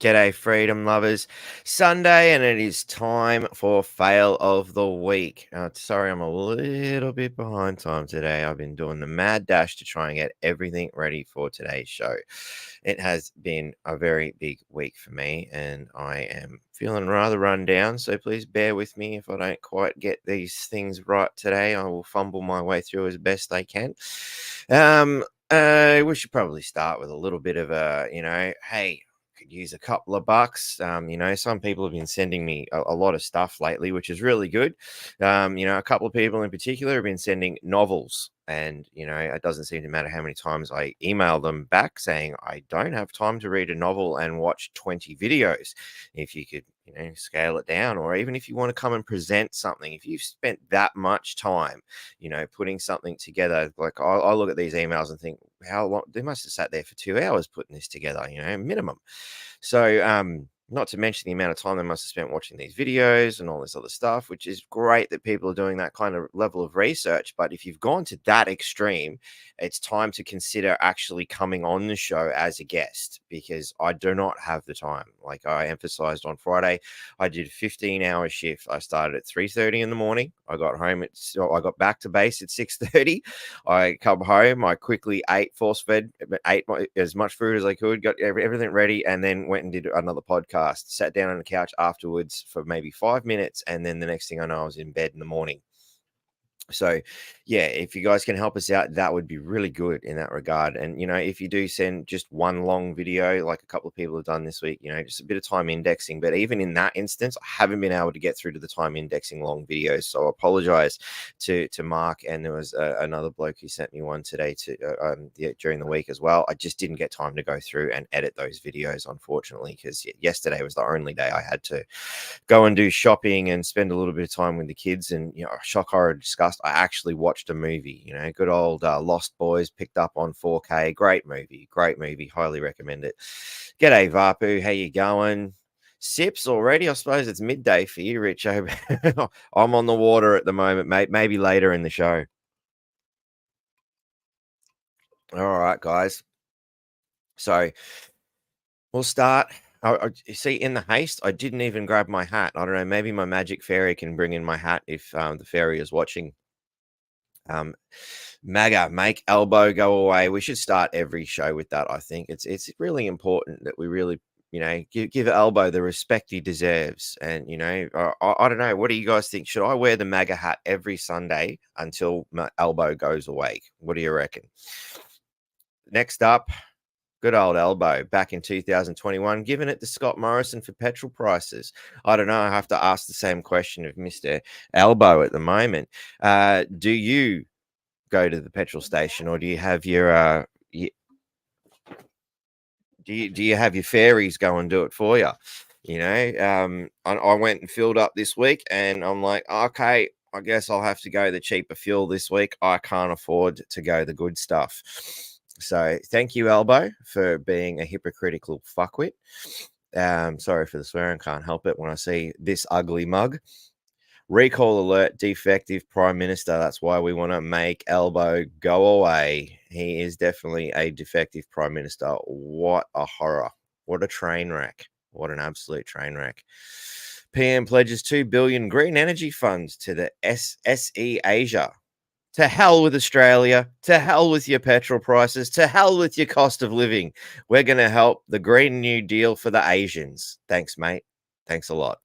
G'day, freedom lovers. Sunday, and it is time for fail of the week. Sorry, I'm a little bit behind time today. I've been doing the mad dash to try and get everything ready for today's show. It has been a very big week for me, and I am feeling rather run down. So please bear with me if I don't quite get these things right today. I will fumble my way through as best I can. We should probably start with a little bit of hey, could use a couple of bucks. Some people have been sending me a lot of stuff lately, which is really good. A couple of people in particular have been sending novels, and it doesn't seem to matter how many times I email them back saying I don't have time to read a novel and watch 20 videos. If you could, scale it down, or even if you want to come and present something, if you've spent that much time, putting something together, like I look at these emails and think, how long they must have sat there for 2 hours putting this together, minimum. So, not to mention the amount of time they must have spent watching these videos and all this other stuff, which is great that people are doing that kind of level of research. But if you've gone to that extreme, it's time to consider actually coming on the show as a guest, because I do not have the time. Like I emphasized on Friday, I did a 15-hour shift. I started at 3:30 in the morning. I got back to base at 6:30. I come home, I quickly force fed, ate as much food as I could, got everything ready, and then went and did another podcast. Sat down on the couch afterwards for maybe 5 minutes, and then the next thing I know, I was in bed in the morning. So, yeah, if you guys can help us out, that would be really good in that regard. And, if you do send just one long video, like a couple of people have done this week, just a bit of time indexing. But even in that instance, I haven't been able to get through to the time indexing long videos. So I apologize to Mark. And there was another bloke who sent me one today during the week as well. I just didn't get time to go through and edit those videos, unfortunately, because yesterday was the only day I had to go and do shopping and spend a little bit of time with the kids. And shock, horror, disgust, I actually watched a movie. Good old Lost Boys, picked up on 4K. Great movie, highly recommend it. G'day, Vapu, how you going? Sips already? I suppose it's midday for you, Richo. I'm on the water at the moment, mate. Maybe later in the show. All right, guys. So we'll start. You see, in the haste, I didn't even grab my hat. I don't know. Maybe my magic fairy can bring in my hat if the fairy is watching. MAGA, make elbow go away. We should start every show with that. I think it's really important that we really, give elbow the respect he deserves. And I don't know. What do you guys think? Should I wear the MAGA hat every Sunday until my elbow goes away? What do you reckon? Next up, good old elbow back in 2021, giving it to Scott Morrison for petrol prices. I don't know. I have to ask the same question of Mr. Elbow at the moment. Do you go to the petrol station, or do you have your do you have your fairies go and do it for you? I went and filled up this week, and I'm like, okay, I guess I'll have to go the cheaper fuel this week. I can't afford to go the good stuff. So thank you, Elbow, for being a hypocritical fuckwit. Sorry for the swearing, can't help it when I see this ugly mug. Recall alert, defective prime minister. That's why we want to make Elbow go away. He is definitely a defective prime minister. What a horror. What a train wreck. What an absolute train wreck. PM pledges 2 billion green energy funds to the SE Asia. To hell with Australia. To hell with your petrol prices. To hell with your cost of living. We're going to help the Green New Deal for the Asians. Thanks, mate. Thanks a lot.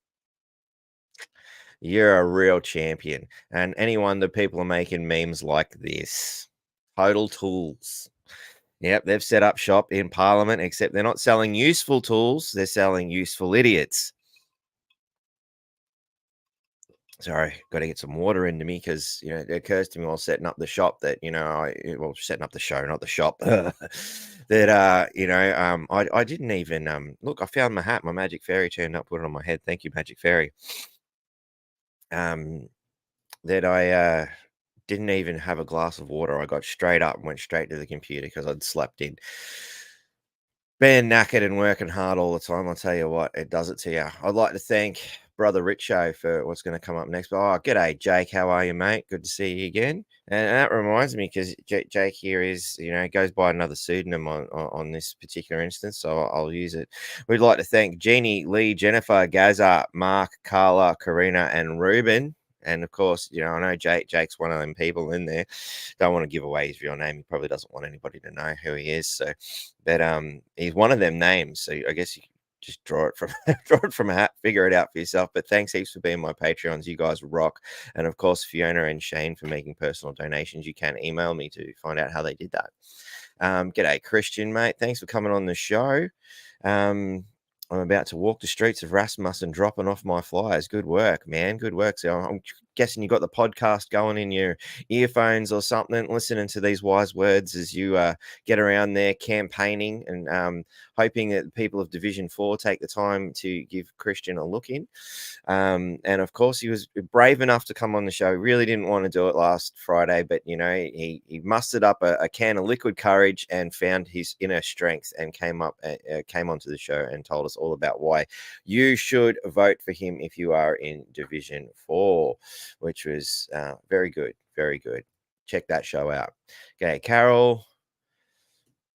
You're a real champion. And anyone that people are making memes like this. Total tools. Yep, they've set up shop in Parliament, except they're not selling useful tools. They're selling useful idiots. Sorry, got to get some water into me because, it occurs to me while setting up the shop that, setting up the show, not the shop, that, I didn't even, look, I found my hat. My magic fairy turned up, put it on my head. Thank you, magic fairy. That I didn't even have a glass of water. I got straight up and went straight to the computer because I'd slept in. Being knackered and working hard all the time, I'll tell you what, it does it to you. I'd like to thank brother Richo for what's going to come up next. But g'day, Jake. How are you, mate? Good to see you again. And that reminds me, because Jake here is, goes by another pseudonym on this particular instance, so I'll use it. We'd like to thank Jeannie, Lee, Jennifer, Gaza, Mark, Carla, Karina, and Ruben. And of course, I know Jake's one of them people in there. Don't want to give away his real name. He probably doesn't want anybody to know who he is. So, but he's one of them names. So I guess you can just draw it from draw it from a hat, figure it out for yourself. But thanks heaps for being my Patreons. You guys rock. And of course, Fiona and Shane for making personal donations. You can email me to find out how they did that. G'day, Christian, mate. Thanks for coming on the show. I'm about to walk the streets of Rasmussen dropping off my flyers. Good work, man. Good work. So I'm guessing you got the podcast going in your earphones or something, listening to these wise words as you get around there campaigning and hoping that the people of Division 4 take the time to give Christian a look in. And of course, he was brave enough to come on the show. He really didn't want to do it last Friday, but he mustered up a can of liquid courage and found his inner strength and came onto the show and told us all about why you should vote for him if you are in Division 4, which was very good. Very good. Check that show out. Okay, Carol.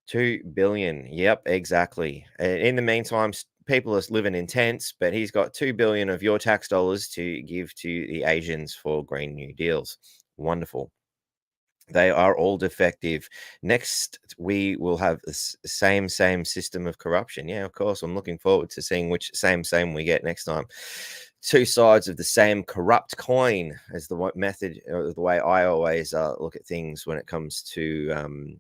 2 billion. Yep, exactly. In the meantime, people are living in tents, but he's got 2 billion of your tax dollars to give to the Asians for Green New Deals. Wonderful. They are all defective. Next, we will have the same system of corruption. Yeah, of course. I'm looking forward to seeing which same we get next time. Two sides of the same corrupt coin is the method, or the way I always look at things when it comes to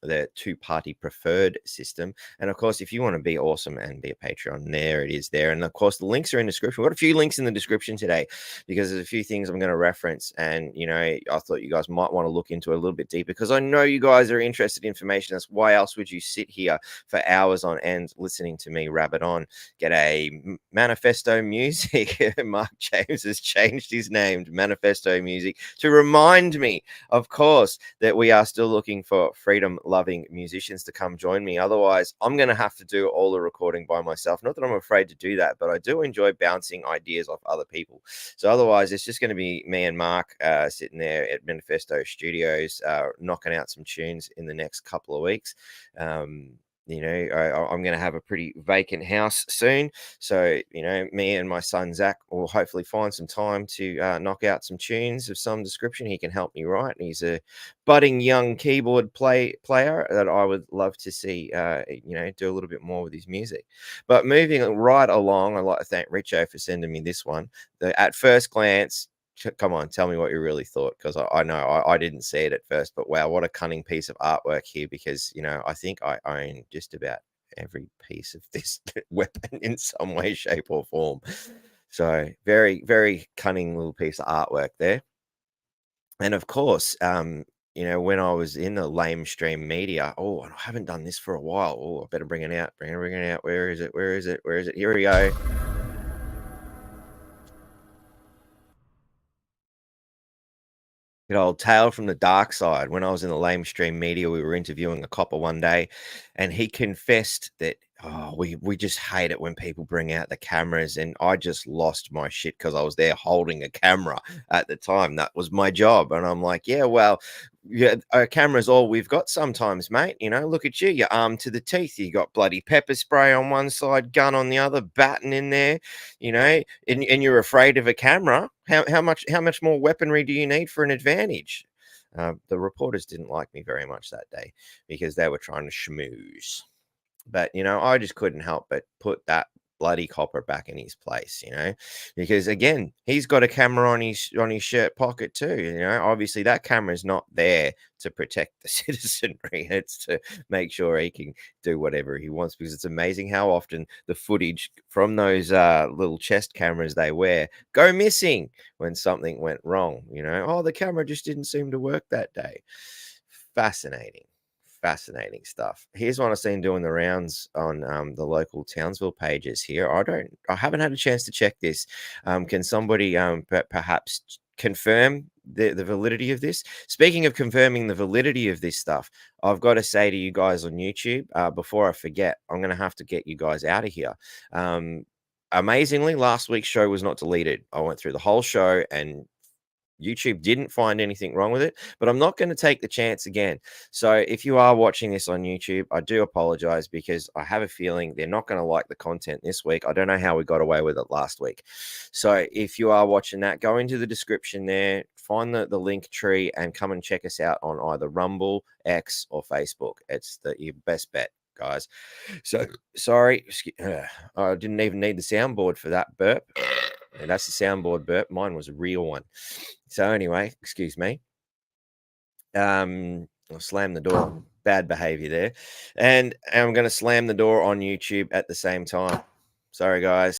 the two-party preferred system. And of course, if you want to be awesome and be a Patreon, there it is there. And of course, the links are in the description. We've got a few links in the description today because there's a few things I'm going to reference. And, I thought you guys might want to look into it a little bit deeper because I know you guys are interested in information. That's why else would you sit here for hours on end listening to me rabbit on? Get a Manifesto Music. Mark James has changed his name to Manifesto Music to remind me, of course, that we are still looking for freedom loving musicians to come join me. Otherwise, I'm going to have to do all the recording by myself. Not that I'm afraid to do that, but I do enjoy bouncing ideas off other people. So otherwise, it's just going to be me and Mark sitting there at Manifesto Studios, knocking out some tunes in the next couple of weeks. I'm going to have a pretty vacant house soon. So, me and my son, Zach, will hopefully find some time to knock out some tunes of some description. He can help me write. He's a budding young keyboard player that I would love to see, do a little bit more with his music. But moving right along, I'd like to thank Richo for sending me this one. At first glance, come on, tell me what you really thought, because I know I didn't see it at first, but wow, what a cunning piece of artwork here, because I think I own just about every piece of this weapon in some way, shape, or form. So very, very cunning little piece of artwork there. And of course, when I was in the lame stream media, I haven't done this for a while. I better bring it out. Bring it out. Where is it? Here we go. Good old tale from the dark side. When I was in the lame stream media, we were interviewing a copper one day, and he confessed that we just hate it when people bring out the cameras, and I just lost my shit because I was there holding a camera at the time. That was my job, and I'm like, yeah, well, yeah, a camera's all we've got sometimes, mate. Look at you, you're armed to the teeth. You got bloody pepper spray on one side, gun on the other, baton in there, and you're afraid of a camera. How much more weaponry do you need for an advantage? The reporters didn't like me very much that day because they were trying to schmooze. But, I just couldn't help but put that bloody copper back in his place, because again, he's got a camera on his shirt pocket too. Obviously that camera is not there to protect the citizenry. It's to make sure he can do whatever he wants, because it's amazing how often the footage from those little chest cameras they wear go missing when something went wrong. The camera just didn't seem to work that day. Fascinating stuff. Here's one I've seen doing the rounds on the local Townsville pages here. I haven't had a chance to check this. Can somebody perhaps confirm the validity of this. Speaking of confirming the validity of this stuff, I've got to say to you guys on YouTube, before I forget, I'm going to have to get you guys out of here. Amazingly, last week's show was not deleted. I went through the whole show and YouTube didn't find anything wrong with it, but I'm not going to take the chance again. So if you are watching this on YouTube, I do apologize because I have a feeling they're not going to like the content this week. I don't know how we got away with it last week. So if you are watching that, go into the description there, find the link tree and come and check us out on either Rumble, X, or Facebook. It's your best bet, guys. So sorry, I didn't even need the soundboard for that burp. And that's the soundboard burp. Mine was a real one. So anyway, excuse me. I'll slam the door. Bad behavior there. And I'm going to slam the door on YouTube at the same time. Sorry, guys.